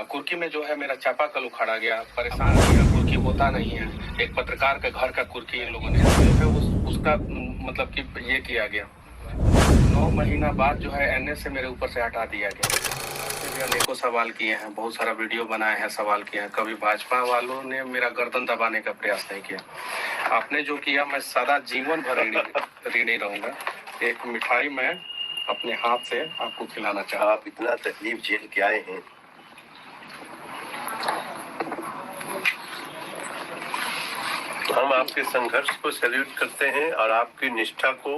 कुर्की में जो है मेरा चापाकल उखाड़ा गया, परेशान किया। कुर्की होता नहीं है, एक पत्रकार के घर का कुर्की इन लोगों ने जो है उसका मतलब कि ये किया गया। 9 महीना बाद जो है एनए से मेरे ऊपर से हटा दिया गया। अनेकों सवाल किए हैं, बहुत सारा वीडियो बनाए हैं, सवाल किए हैं। कभी भाजपा वालों ने मेरा गर्दन दबाने का प्रयास नहीं किया। आपने जो किया मैं सदा जीवन भर ऋणी रहूंगा। एक मिठाई मैं अपने हाथ से आपको खिलाना चाहता हूं। आप इतना तकलीफ झेल के आए हैं, हम आपके संघर्ष को सैल्यूट करते हैं और आपकी निष्ठा को,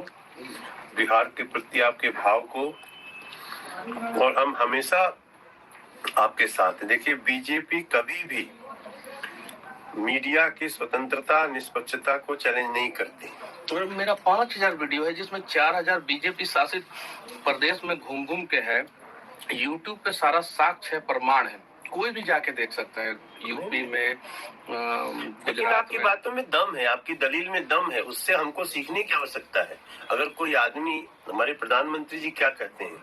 बिहार के प्रति आपके भाव को, और हम हमेशा आपके साथ हैं। देखिए, बीजेपी कभी भी मीडिया की स्वतंत्रता, निष्पक्षता को चैलेंज नहीं करती। तो मेरा 5000 वीडियो है जिसमें 4000 बीजेपी शासित प्रदेश में घूम घूम के है। यूट्यूब पे सारा साक्ष्य है, प्रमाण है, कोई भी जाके देख सकता है। यूपी में, लेकिन आपकी बातों में दम है, आपकी दलील में दम है, उससे हमको सीखने की आवश्यकता है। अगर कोई आदमी, हमारे प्रधानमंत्री जी क्या कहते हैं,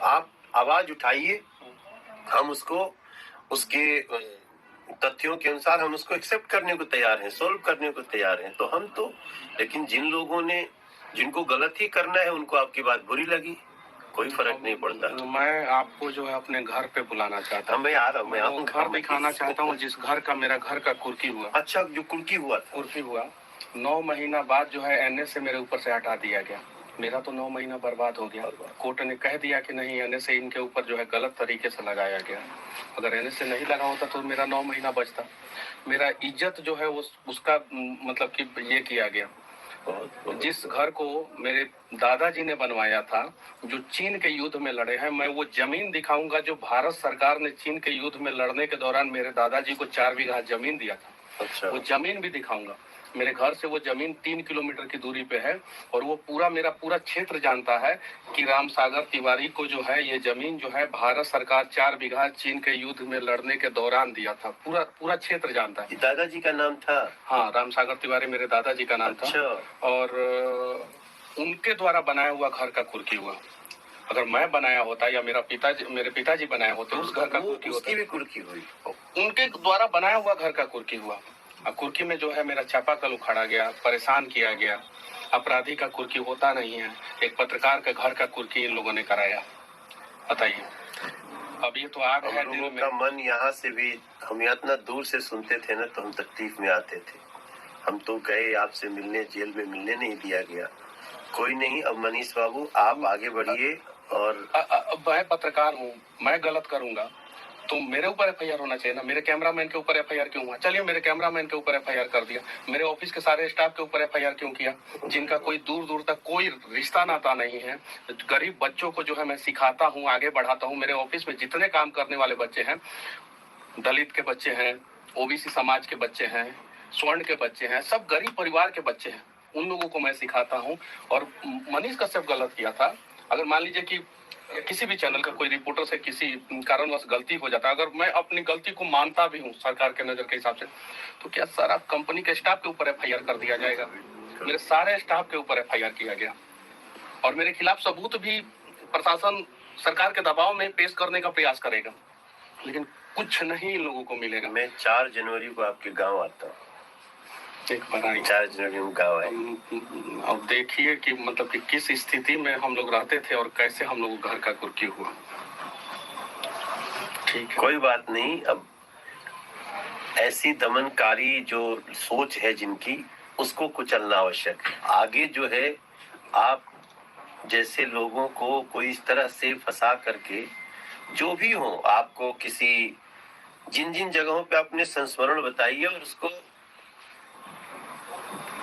आप आवाज उठाइए, हम उसको उसके तथ्यों के अनुसार हम उसको एक्सेप्ट करने को तैयार हैं, सोल्व करने को तैयार हैं। तो हम तो, लेकिन जिन लोगों ने, जिनको गलत ही करना है, उनको आपकी बात बुरी लगी, कोई फर्क नहीं पड़ता। मैं आपको जो है अपने घर पे बुलाना चाहता हूँ। मैं आ रहा हूँ, मैं घर दिखाना चाहता हूँ, जिस घर का मेरा घर का कुर्की हुआ। अच्छा, जो कुर्की हुआ था, कुर्की हुआ 9 महीना बाद जो है एनए से मेरे ऊपर से हटा दिया गया। मेरा तो 9 महीना बर्बाद हो गया। कोर्ट ने कह दिया कि नहीं, एनए से इनके ऊपर जो है गलत तरीके से लगाया गया। अगर एनए से नहीं लगा होता तो मेरा 9 महीना बचता। मेरा इज्जत जो है उसका मतलब कि ये किया गया। जिस घर को मेरे दादाजी ने बनवाया था, जो चीन के युद्ध में लड़े हैं, मैं वो जमीन दिखाऊंगा जो भारत सरकार ने चीन के युद्ध में लड़ने के दौरान मेरे दादाजी को 4 बीघा जमीन दिया था। अच्छा। वो जमीन भी दिखाऊंगा। मेरे घर से वो जमीन 3 किलोमीटर की दूरी पे है और वो पूरा मेरा पूरा क्षेत्र जानता है कि रामसागर तिवारी को जो है ये जमीन जो है भारत सरकार 4 बीघा चीन के युद्ध में लड़ने के दौरान दिया था। पूरा क्षेत्र जानता है। दादाजी का नाम था? हाँ, रामसागर तिवारी मेरे दादाजी का नाम था। और उनके द्वारा बनाया हुआ घर का कुर्की हुआ। अगर मैं बनाया होता या मेरे पिताजी बनाए होते, उस घर का कुर्की होता। उसकी भी कुर्की हुई? उनके द्वारा बनाया हुआ घर का कुर्की हुआ। कुर्की में जो है मेरा चापाकल उखाड़ा गया, परेशान किया गया। अपराधी का कुर्की होता नहीं है, एक पत्रकार के घर का कुर्की इन लोगों ने कराया। बताइए, अब ये तो आग है दिल में। का मन यहाँ से भी, हम इतना दूर से सुनते थे ना, तो हम तकलीफ में आते थे। हम तो गए आपसे मिलने, जेल में मिलने नहीं दिया गया। कोई नहीं, अब मनीष बाबू आप आगे बढ़िए। और मैं पत्रकार हूँ, मैं गलत करूंगा तो मेरे ऊपर एफआईआर होना चाहिए ना। मेरे कैमरामैन के ऊपर एफआईआर क्यों हुआ? चलिए, मेरे कैमरामैन के ऊपर एफआईआर कर दिया। मेरे ऑफिस के सारे स्टाफ के ऊपर एफआईआर क्यों किया, जिनका कोई दूर दूर तक कोई रिश्ता नाता नहीं है? गरीब बच्चों को जो है मैं सिखाता हूँ, आगे बढ़ाता हूँ। मेरे ऑफिस में जितने काम करने वाले बच्चे हैं, दलित के बच्चे हैं, ओबीसी समाज के बच्चे हैं, स्वर्ण के बच्चे हैं, सब गरीब परिवार के बच्चे हैं। उन लोगों को मैं सिखाता हूँ। और मनीष कश्यप गलत किया था। अगर मान लीजिए कि किसी भी चैनल का कोई रिपोर्टर से किसी कारणवश गलती हो जाता है, अगर मैं अपनी गलती को मानता भी हूँ सरकार के नजर के हिसाब से, तो क्या सारा कंपनी के स्टाफ के ऊपर एफआईआर कर दिया जाएगा? मेरे सारे स्टाफ के ऊपर एफआईआर किया गया और मेरे खिलाफ सबूत भी प्रशासन सरकार के दबाव में पेश करने का प्रयास करेगा, लेकिन कुछ नहीं इन लोगों को मिलेगा। मैं 4 जनवरी को आपके गाँव आता हूँ। 4 जनवरी में गाँव है। अब देखिए कि मतलब कि किस स्थिति में हम लोग रहते थे और कैसे हम लोग घर का कुर्की हुआ। ठीक है, कोई बात नहीं। अब ऐसी दमनकारी जो सोच है जिनकी, उसको कुचलना आवश्यक है। आगे जो है, आप जैसे लोगों को कोई इस तरह से फंसा करके, जो भी हो, आपको किसी जिन जिन जगहों पे आपने संस्मरण बताइए, और उसको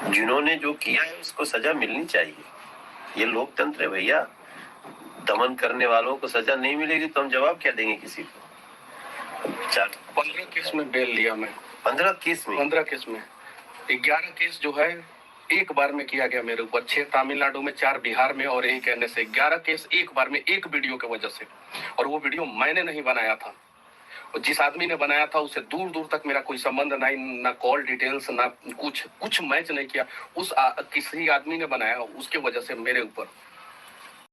जिन्होंने जो किया है उसको सजा मिलनी चाहिए। ये लोकतंत्र है भैया। दमन करने वालों को सजा नहीं मिलेगी तो हम जवाब क्या देंगे किसी को? 15 केस में बेल लिया मैं। 15 केस में? 15 केस में 11 केस जो है एक बार में किया गया मेरे ऊपर। 6 तमिलनाडु में, 4 बिहार में और 1 एनए से। 11 केस एक बार में, एक वीडियो की वजह से। और वो वीडियो मैंने नहीं बनाया था, जिस आदमी ने बनाया था उससे दूर दूर तक मेरा कोई संबंध नहीं, ना कॉल डिटेल्स, ना कुछ मैच नहीं किया। किसी आदमी ने बनाया, उसके वजह से मेरे ऊपर